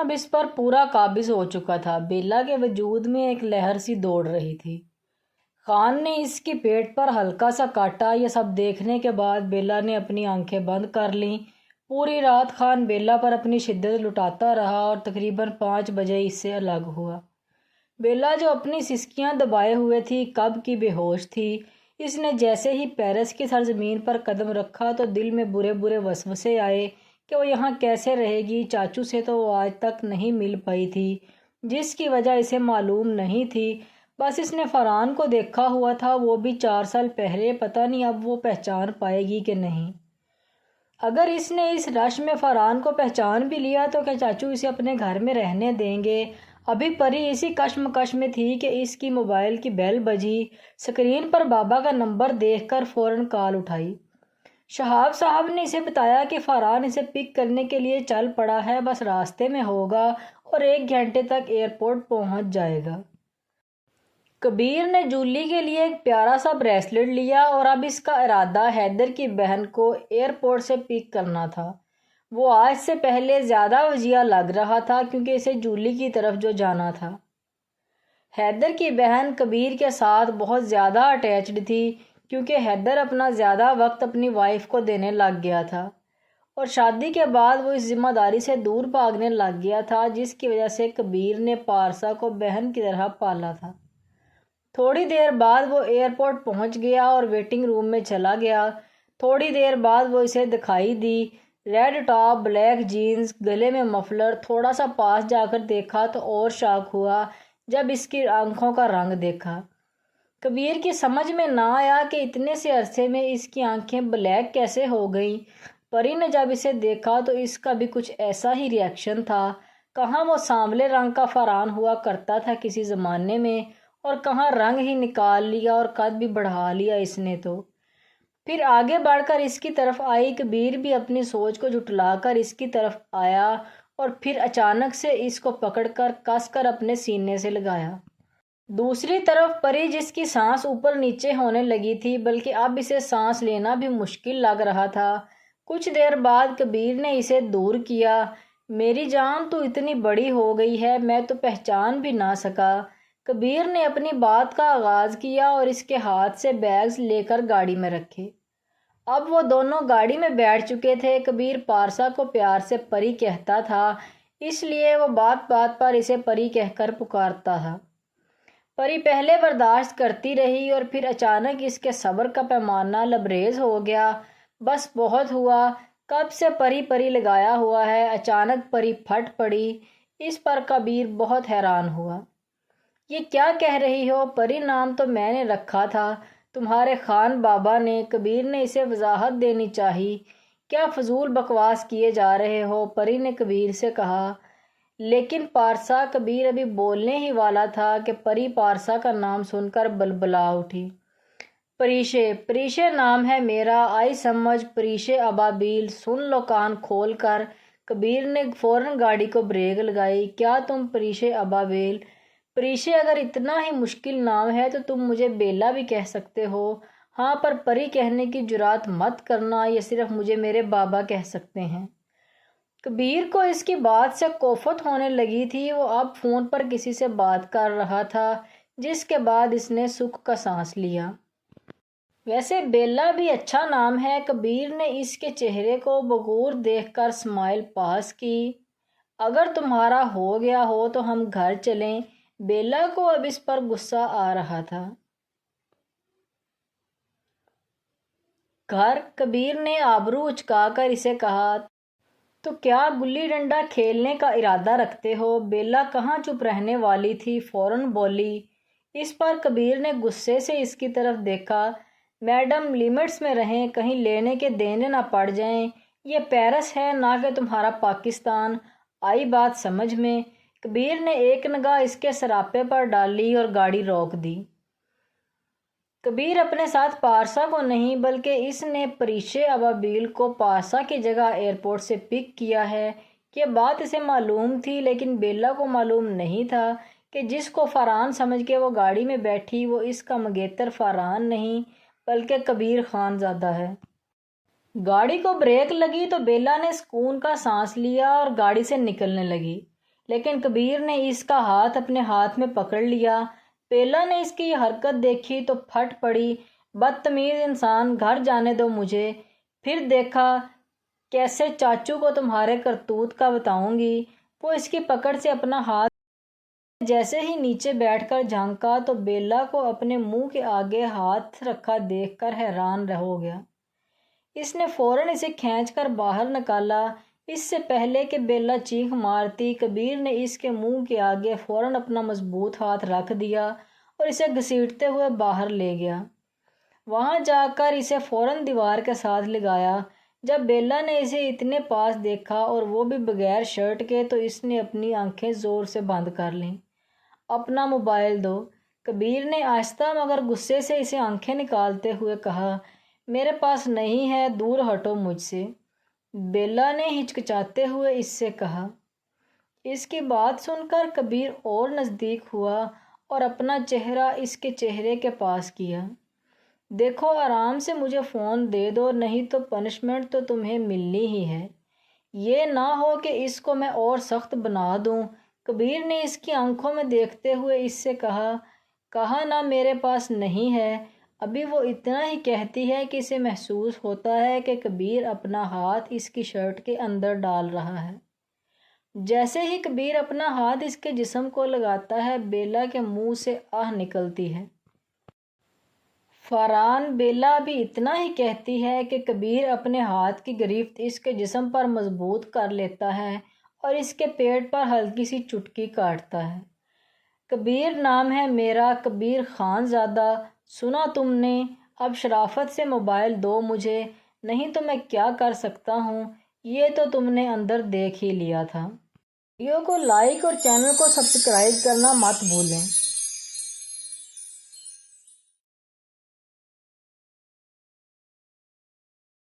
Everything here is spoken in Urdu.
اب اس پر پورا قابض ہو چکا تھا۔ بیلا کے وجود میں ایک لہر سی دوڑ رہی تھی۔ خان نے اس کی پیٹ پر ہلکا سا کاٹا۔ یہ سب دیکھنے کے بعد بیلا نے اپنی آنکھیں بند کر لیں۔ پوری رات خان بیلا پر اپنی شدت لٹاتا رہا اور تقریباً 5 بجے اس سے الگ ہوا۔ بیلا جو اپنی سسکیاں دبائے ہوئے تھی کب کی بے ہوش تھی۔ اس نے جیسے ہی پیرس کی سرزمین پر قدم رکھا تو دل میں برے برے وسوسے آئے کہ وہ یہاں کیسے رہے گی۔ چاچو سے تو وہ آج تک نہیں مل پائی تھی، جس کی وجہ اسے معلوم نہیں تھی۔ بس اس نے فرحان کو دیکھا ہوا تھا، وہ بھی 4 سال پہلے۔ پتہ نہیں اب وہ پہچان پائے گی کہ نہیں۔ اگر اس نے اس رش میں فرحان کو پہچان بھی لیا تو کیا چاچو اسے اپنے گھر میں رہنے دیں گے؟ ابھی پری اسی کشمکش میں تھی کہ اس کی موبائل کی بیل بجی۔ اسکرین پر بابا کا نمبر دیکھ کر فوراً کال اٹھائی۔ شہاب صاحب نے اسے بتایا کہ فرحان اسے پک کرنے کے لیے چل پڑا ہے، بس راستے میں ہوگا اور 1 گھنٹے تک ایئرپورٹ پہنچ جائے گا۔ کبیر نے جولی کے لیے ایک پیارا سا بریسلٹ لیا اور اب اس کا ارادہ حیدر کی بہن کو ایئرپورٹ سے پک کرنا تھا۔ وہ آج سے پہلے زیادہ وجیہ لگ رہا تھا کیونکہ اسے جولی کی طرف جو جانا تھا۔ حیدر کی بہن کبیر کے ساتھ بہت زیادہ اٹیچڈ تھی کیونکہ حیدر اپنا زیادہ وقت اپنی وائف کو دینے لگ گیا تھا اور شادی کے بعد وہ اس ذمہ داری سے دور بھاگنے لگ گیا تھا، جس کی وجہ سے کبیر نے پارسا کو بہن کی طرح پالا تھا۔ تھوڑی دیر بعد وہ ایئرپورٹ پہنچ گیا اور ویٹنگ روم میں چلا گیا۔ تھوڑی دیر بعد وہ اسے دکھائی دی، ریڈ ٹاپ، بلیک جینز، گلے میں مفلر۔ تھوڑا سا پاس جا کر دیکھا تو اور شاک ہوا جب اس کی آنکھوں کا رنگ دیکھا۔ کبیر کی سمجھ میں نہ آیا کہ اتنے سے عرصے میں اس کی آنکھیں بلیک کیسے ہو گئیں۔ پری نے جب اسے دیکھا تو اس کا بھی کچھ ایسا ہی ری ایکشن تھا۔ کہاں وہ سانولے رنگ کا فرحان ہوا کرتا تھا کسی زمانے میں، اور کہاں رنگ ہی نکال لیا اور قد بھی بڑھا لیا اس نے تو۔ پھر آگے بڑھ کر اس کی طرف آئی۔ کبیر بھی اپنی سوچ کو جھٹلا کر اس کی طرف آیا اور پھر اچانک سے اس کو پکڑ کر کس کر اپنے سینے سے لگایا۔ دوسری طرف پری، جس کی سانس اوپر نیچے ہونے لگی تھی بلکہ اب اسے سانس لینا بھی مشکل لگ رہا تھا۔ کچھ دیر بعد کبیر نے اسے دور کیا۔ میری جان، تو اتنی بڑی ہو گئی ہے، میں تو پہچان بھی نہ سکا۔ کبیر نے اپنی بات کا آغاز کیا اور اس کے ہاتھ سے بیگز لے کر گاڑی میں رکھے۔ اب وہ دونوں گاڑی میں بیٹھ چکے تھے۔ کبیر پارسا کو پیار سے پری کہتا تھا، اس لیے وہ بات بات پر اسے پری کہہ کر پکارتا تھا۔ پری پہلے برداشت کرتی رہی اور پھر اچانک اس کے صبر کا پیمانہ لبریز ہو گیا۔ بس بہت ہوا، کب سے پری پری لگایا ہوا ہے۔ اچانک پری پھٹ پڑی۔ اس پر کبیر بہت حیران ہوا۔ یہ کیا کہہ رہی ہو؟ پری نام تو میں نے رکھا تھا، تمہارے خان بابا نے۔ کبیر نے اسے وضاحت دینی چاہی۔ کیا فضول بکواس کیے جا رہے ہو؟ پری نے کبیر سے کہا۔ لیکن پارسا، کبیر ابھی بولنے ہی والا تھا کہ پری پارسا کا نام سن کر بلبلا اٹھی۔ پریشے، پریشے نام ہے میرا، آئی سمجھ، پریشے ابابیل، سن لو کان کھول کر۔ کبیر نے فوراً گاڑی کو بریک لگائی۔ کیا تم پریشے ابابیل؟ پریشے اگر اتنا ہی مشکل نام ہے تو تم مجھے بیلا بھی کہہ سکتے ہو۔ ہاں، پر پری کہنے کی جرات مت کرنا، یہ صرف مجھے میرے بابا کہہ سکتے ہیں۔ کبیر کو اس کی بات سے کوفت ہونے لگی تھی۔ وہ اب فون پر کسی سے بات کر رہا تھا، جس کے بعد اس نے سکھ کا سانس لیا۔ ویسے بیلا بھی اچھا نام ہے۔ کبیر نے اس کے چہرے کو بغور دیکھ کر اسمائل پاس کی۔ اگر تمہارا ہو گیا ہو تو ہم گھر چلیں۔ بیلا کو اب اس پر غصہ آ رہا تھا۔ گھر؟ کبیر نے آبرو اچکا کر اسے کہا۔ تو کیا گلی ڈنڈا کھیلنے کا ارادہ رکھتے ہو؟ بیلا کہاں چپ رہنے والی تھی، فوراً بولی۔ اس پر کبیر نے غصے سے اس کی طرف دیکھا۔ میڈم، لمٹس میں رہیں، کہیں لینے کے دینے نہ پڑ جائیں۔ یہ پیرس ہے، نہ کہ تمہارا پاکستان۔ آئی بات سمجھ میں؟ کبیر نے ایک نگاہ اس کے سراپے پر ڈالی اور گاڑی روک دی۔ کبیر اپنے ساتھ پارسا کو نہیں بلکہ اس نے پریشے ابابیل کو پارسا کی جگہ ایئرپورٹ سے پک کیا ہے۔ یہ بات اسے معلوم تھی، لیکن بیلا کو معلوم نہیں تھا کہ جس کو فرحان سمجھ کے وہ گاڑی میں بیٹھی وہ اس کا مگیتر فرحان نہیں بلکہ کبیر خان زادہ ہے۔ گاڑی کو بریک لگی تو بیلا نے سکون کا سانس لیا اور گاڑی سے نکلنے لگی۔ لیکن کبیر نے اس کا ہاتھ اپنے ہاتھ میں پکڑ لیا۔ بیلا نے اس کی یہ حرکت دیکھی تو پھٹ پڑی۔ بدتمیز انسان، گھر جانے دو مجھے، پھر دیکھا کیسے چاچو کو تمہارے کرتوت کا بتاؤں گی۔ وہ اس کی پکڑ سے اپنا ہاتھ جیسے ہی نیچے بیٹھ کر جھانکا تو بیلا کو اپنے منہ کے آگے ہاتھ رکھا دیکھ کر حیران ہو گیا۔ اس نے فوراً اسے کھینچ کر باہر نکالا۔ اس سے پہلے کہ بیلا چیخ مارتی، کبیر نے اس کے منہ کے آگے فوراً اپنا مضبوط ہاتھ رکھ دیا اور اسے گھسیٹتے ہوئے باہر لے گیا۔ وہاں جا کر اسے فوراً دیوار کے ساتھ لگایا۔ جب بیلا نے اسے اتنے پاس دیکھا اور وہ بھی بغیر شرٹ کے تو اس نے اپنی آنکھیں زور سے بند کر لیں۔ اپنا موبائل دو، کبیر نے آہستہ مگر غصے سے اسے آنکھیں نکالتے ہوئے کہا۔ میرے پاس نہیں ہے، دور ہٹو مجھ سے، بیلا نے ہچکچاتے ہوئے اس سے کہا۔ اس کی بات سن کر کبیر اور نزدیک ہوا اور اپنا چہرہ اس کے چہرے کے پاس کیا۔ دیکھو، آرام سے مجھے فون دے دو، نہیں تو پنشمنٹ تو تمہیں ملنی ہی ہے۔ یہ نہ ہو کہ اس کو میں اور سخت بنا دوں۔ کبیر نے اس کی آنکھوں میں دیکھتے ہوئے اس سے کہا نہ میرے پاس نہیں ہے۔ ابھی وہ اتنا ہی کہتی ہے کہ اسے محسوس ہوتا ہے کہ کبیر اپنا ہاتھ اس کی شرٹ کے اندر ڈال رہا ہے۔ جیسے ہی کبیر اپنا ہاتھ اس کے جسم کو لگاتا ہے، بیلا کے منہ سے آہ نکلتی ہے۔ فاران، بیلا بھی اتنا ہی کہتی ہے کہ کبیر اپنے ہاتھ کی گرفت اس کے جسم پر مضبوط کر لیتا ہے اور اس کے پیٹ پر ہلکی سی چٹکی کاٹتا ہے۔ کبیر نام ہے میرا، کبیر خان زادہ، سنا تم نے؟ اب شرافت سے موبائل دو مجھے، نہیں تو میں کیا کر سکتا ہوں، یہ تو تم نے اندر دیکھ ہی لیا تھا۔ ویڈیو کو لائک اور چینل کو سبسکرائب کرنا مت بھولیں۔